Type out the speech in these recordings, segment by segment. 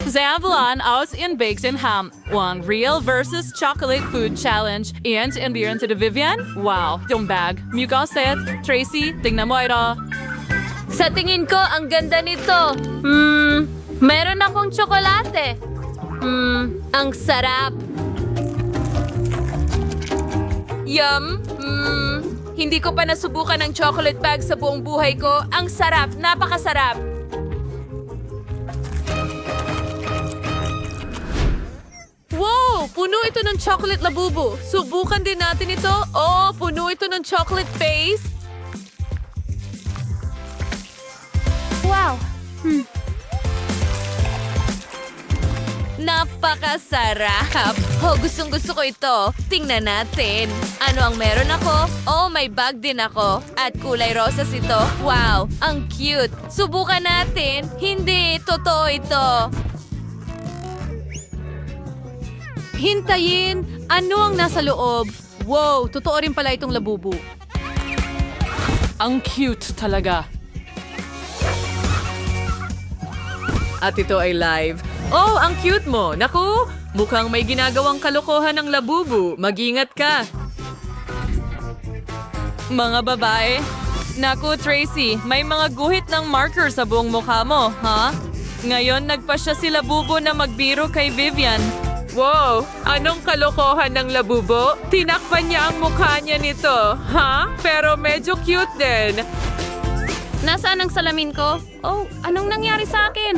Zavlan aus in Bakes and Ham. One real versus chocolate food challenge. And endearing to the Vivian? Wow, yung bag. Mugoset, Tracy, tingnan mo ito. Sa tingin ko, ang ganda nito. Meron akong tsokolate. Ang sarap. Yum! Hindi ko pa nasubukan ang chocolate bag sa buong buhay ko. Ang sarap, napakasarap. Wow! Puno ito ng chocolate labubu. Subukan din natin ito. Oh, puno ito ng chocolate face. Wow! Napakasarap! Oh, gustong-gusto ko ito. Tingnan natin. Ano ang meron ako? Oh, may bag din ako. At kulay rosas ito. Wow! Ang cute! Subukan natin. Hindi, totoo ito. Hintayin! Ano ang nasa loob? Wow, totoo rin pala itong labubu. Ang cute talaga. At ito ay live. Oh, ang cute mo! Naku, mukhang may ginagawang kalokohan ng labubu. Mag-ingat ka. Mga babae. Naku, Tracy, may mga guhit ng marker sa buong mukha mo, ha? Ngayon, nagpasya si Labubo na magbiro kay Vivian. Wow! Anong kalokohan ng labubo? Tinakpan niya ang mukha niya nito, ha? Pero medyo cute din. Nasaan ang salamin ko? Oh, anong nangyari sa akin?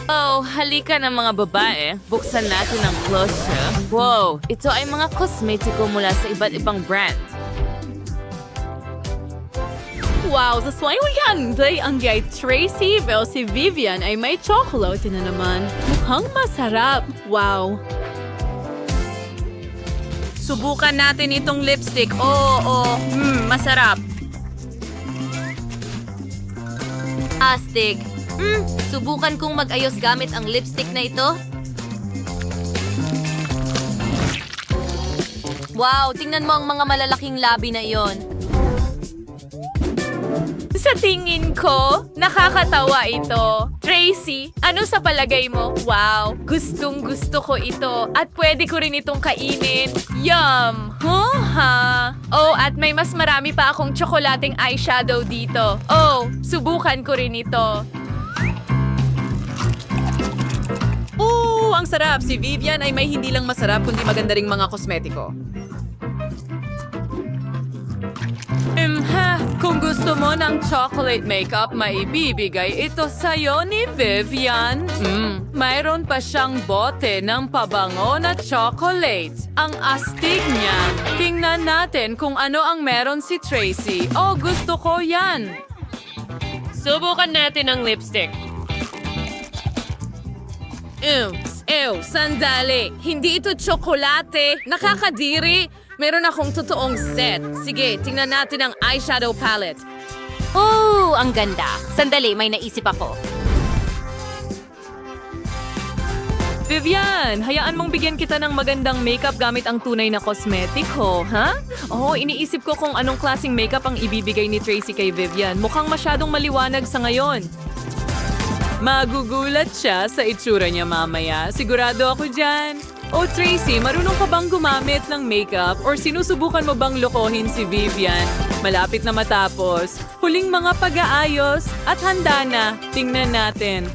Oh, halika na mga babae. Buksan natin ang closure. Wow, ito ay mga kosmetiko mula sa iba't ibang brand. Wow, sa swine weekend day ang kay Tracy pero si Vivian ay may chocolate na naman. Mukhang masarap. Wow. Subukan natin itong lipstick. Masarap. Astig. Subukan kong mag-ayos gamit ang lipstick na ito. Wow, tingnan mo ang mga malalaking labi na iyon. Sa tingin ko, nakakatawa ito. Tracy, ano sa palagay mo? Wow, gustong-gusto ko ito at pwede ko rin itong kainin. Yum! Huh? Oh, at may mas marami pa akong tsokolating eyeshadow dito. Oh, subukan ko rin ito. Ang sarap! Si Vivian ay may hindi lang masarap kundi maganda ring mga kosmetiko. Kung gusto mo ng chocolate makeup, maibibigay ito sa'yo ni Vivian. Mayroon pa siyang bote ng pabango na chocolate. Ang astig niya. Tingnan natin kung ano ang meron si Tracy. Oh, gusto ko yan. Subukan natin ang lipstick. Sandali. Hindi ito tsokolate. Nakakadiri. Meron akong totoong set. Sige, tingnan natin ang eyeshadow palette. Oh, ang ganda. Sandali, may naisip ako. Vivian, hayaan mong bigyan kita ng magandang makeup gamit ang tunay na kosmetiko, ha? Oh, iniisip ko kung anong klaseng makeup ang ibibigay ni Tracy kay Vivian. Mukhang masyadong maliwanag sa ngayon. Magugulat siya sa itsura niya mamaya. Sigurado ako dyan. Oh, Tracy, marunong ka bang gumamit ng makeup or sinusubukan mo bang lokohin si Vivian? Malapit na matapos. Huling mga pag-aayos at handa na. Tingnan natin.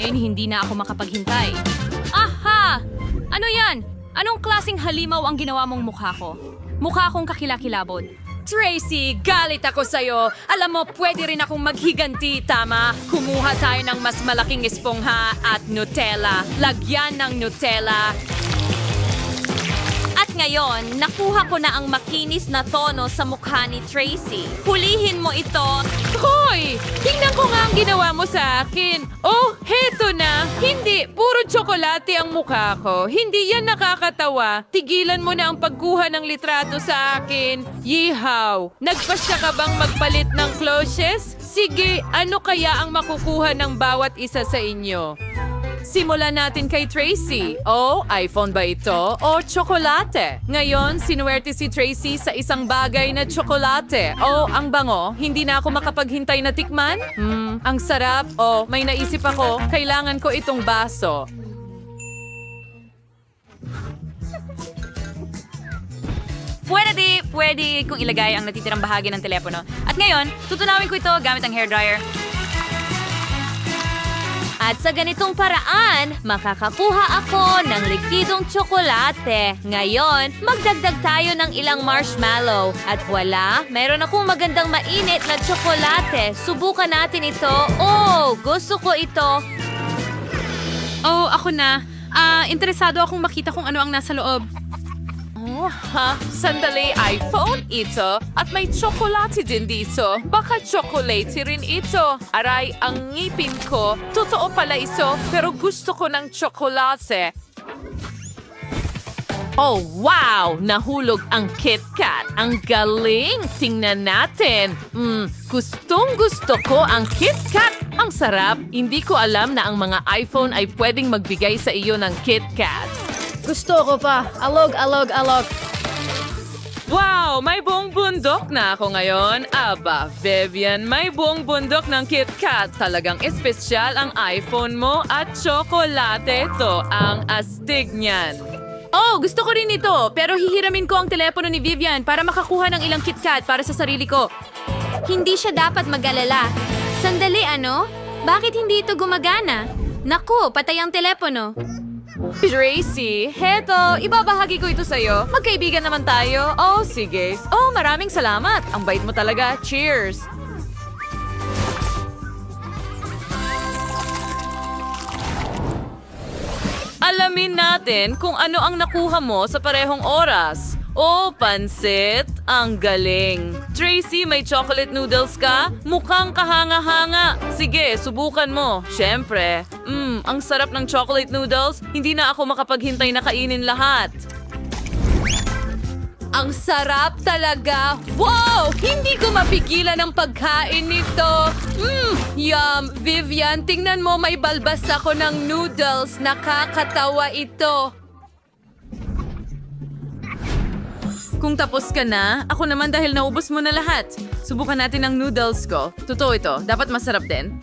Hindi na ako makapaghintay. Aha! Ano yan? Anong klaseng halimaw ang ginawa mong mukha ko? Mukha akong kakilakilabot. Tracy, galit ako sa'yo. Alam mo, pwede rin akong maghiganti, tama? Kumuha tayo ng mas malaking espongha at Nutella. Lagyan ng Nutella. At ngayon, nakuha ko na ang makinis na tono sa mukha ni Tracy. Hulihin mo ito. Hoy! Tingnan ko nga ang ginawa mo sa akin. Oh, heto na. Hindi, puro tsokolate ang mukha ko. Hindi yan nakakatawa. Tigilan mo na ang pagkuha ng litrato sa akin. Yihaw! Nagpasya ka bang magpalit ng clothes? Sige, ano kaya ang makukuha ng bawat isa sa inyo? Simulan natin kay Tracy. Oh, iPhone ba ito? O tsokolate? Ngayon, sinuwerte si Tracy sa isang bagay na tsokolate. Oh, ang bango. Hindi na ako makapaghintay na tikman? Ang sarap. Oh, may naisip ako. Kailangan ko itong baso. Pwede kong ilagay ang natitirang bahagi ng telepono. At ngayon, tutunawin ko ito gamit ang hairdryer. At sa ganitong paraan, makakakuha ako ng likidong tsokolate. Ngayon, magdagdag tayo ng ilang marshmallow. At wala, meron akong magandang mainit na tsokolate. Subukan natin ito. Oh, gusto ko ito. Oh, ako na. Interesado akong makita kung ano ang nasa loob. Oh, sandali, iPhone ito. At may tsokolate din dito. Baka chocolate rin ito. Aray, ang ngipin ko. Totoo pala ito, pero gusto ko ng tsokolate. Oh, wow! Nahulog ang KitKat. Ang galing! Tingnan natin. Gustong gusto ko ang KitKat. Ang sarap. Hindi ko alam na ang mga iPhone ay pwedeng magbigay sa iyo ng KitKat. Gusto ko pa. Alog. Wow! May buong bundok na ako ngayon. Aba, Vivian, may buong bundok ng KitKat. Talagang espesyal ang iPhone mo at tsokolate to. Ang astig niyan. Oh, gusto ko rin ito. Pero hihiramin ko ang telepono ni Vivian para makakuha ng ilang KitKat para sa sarili ko. Hindi siya dapat mag-alala. Sandali, ano? Bakit hindi ito gumagana? Naku, patay ang telepono. Tracy, heto, ibabahagi ko ito sa'yo. Magkaibigan naman tayo. Oh, sige. Oh, maraming salamat. Ang bait mo talaga. Cheers! Alamin natin kung ano ang nakuha mo sa parehong oras. Oh, pansit. Ang galing. Tracy, may chocolate noodles ka? Mukhang kahanga-hanga. Sige, subukan mo. Siyempre. Ang sarap ng chocolate noodles. Hindi na ako makapaghintay na kainin lahat. Ang sarap talaga. Wow! Hindi ko mapigilan ang pagkain nito. Yum! Vivian, tingnan mo, may balbas ako ng noodles. Nakakatawa ito. Kung tapos ka na, ako naman dahil naubos mo na lahat. Subukan natin ang noodles ko. Totoo ito, dapat masarap din.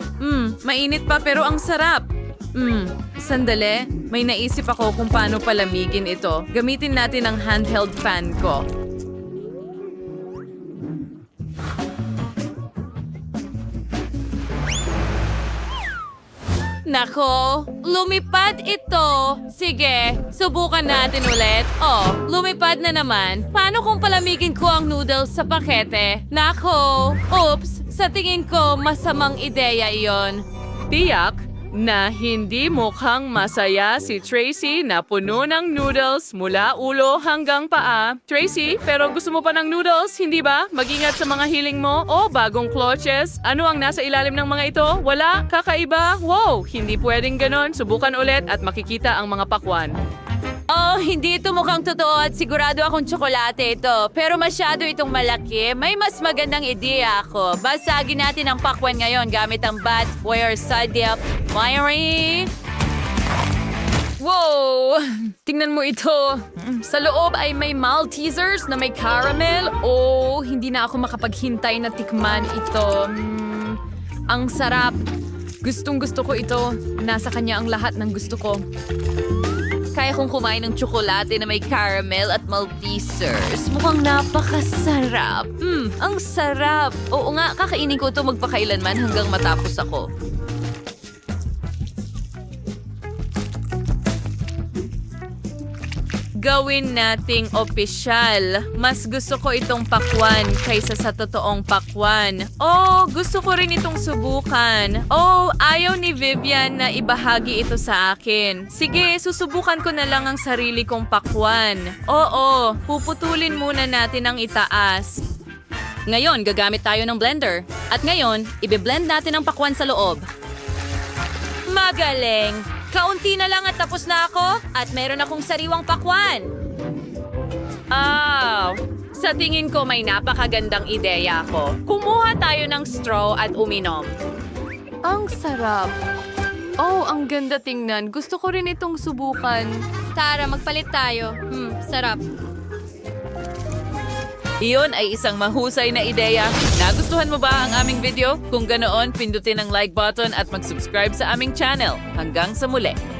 Mainit pa pero ang sarap. Sandali, may naisip ako kung paano palamigin ito. Gamitin natin ang handheld fan ko. Nako, lumipad ito. Sige, subukan natin ulit. Oh, lumipad na naman. Paano kung palamigin ko ang noodles sa pakete? Nako, oops, sa tingin ko masamang ideya iyon. Tiyak na hindi mukhang masaya si Tracy na puno ng noodles mula ulo hanggang paa. Tracy, pero gusto mo pa ng noodles, hindi ba? Mag-ingat sa mga hiling mo o bagong clutches. Ano ang nasa ilalim ng mga ito? Wala? Kakaiba? Wow! Hindi pwedeng ganon. Subukan ulit at makikita ang mga pakwan. Oh, hindi ito mukhang totoo at sigurado akong tsokolate ito. Pero masyado itong malaki. May mas magandang ideya ako. Basagin natin ang pakwan ngayon gamit ang bat, wire sadyap, wiring. Wow! Tingnan mo ito. Sa loob ay may Maltesers na may caramel. Oh, hindi na ako makapaghintay na tikman ito. Ang sarap. Gustong gusto ko ito. Nasa kanya ang lahat ng gusto ko. Kaya kong kumain ng tsokolate na may caramel at Maltesers. Mukhang napakasarap. Ang sarap. Oo nga, kakainin ko ito magpakailanman hanggang matapos ako. Gawin nating opisyal. Mas gusto ko itong pakwan kaysa sa totoong pakwan. Oh, gusto ko rin itong subukan. Oh, ayaw ni Vivian na ibahagi ito sa akin. Sige, susubukan ko na lang ang sarili kong pakwan. Oo, puputulin muna natin ang itaas. Ngayon, gagamit tayo ng blender. At ngayon, ibe-blend natin ang pakwan sa loob. Magaling! Kaunti na lang at tapos na ako at meron akong sariwang pakwan. Sa tingin ko may napakagandang ideya ako. Kumuha tayo ng straw at uminom. Ang sarap. Oh, ang ganda tingnan. Gusto ko rin itong subukan. Tara, magpalit tayo. Sarap. Iyon ay isang mahusay na ideya. Nagustuhan mo ba ang aming video? Kung ganoon, pindutin ang like button at mag-subscribe sa aming channel. Hanggang sa muli!